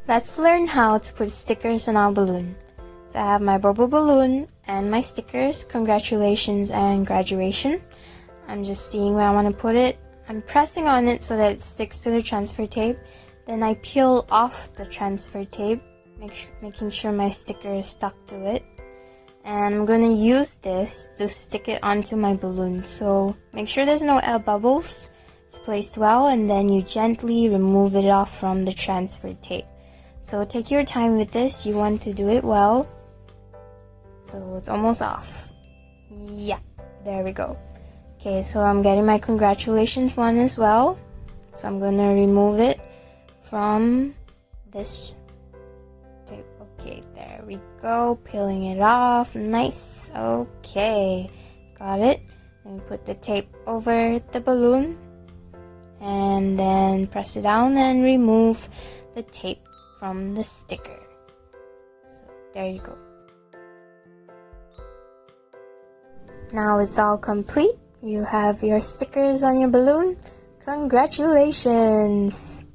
Let's learn how to put stickers on our balloon. So I have my Bobo balloon and my stickers, congratulations and graduation. I'm just seeing where I want to put it. I'm pressing on it so that it sticks to the transfer tape. Then I peel off the transfer tape, making sure my sticker is stuck to it. And I'm going to use this to stick it onto my balloon. So make sure there's no air bubbles. It's placed well, and then you gently remove it off from the transfer tape. So take your time with this, you want to do it well. So it's almost off. Yeah, there we go. Okay, so I'm getting my congratulations one as well. So I'm gonna remove it from this tape. Okay, there we go. Peeling it off. Nice. Okay, got it. Then we put the tape over the balloon. And then press it down and remove the tape from the sticker. So there you go. Now it's all complete. You have your stickers on your balloon. Congratulations!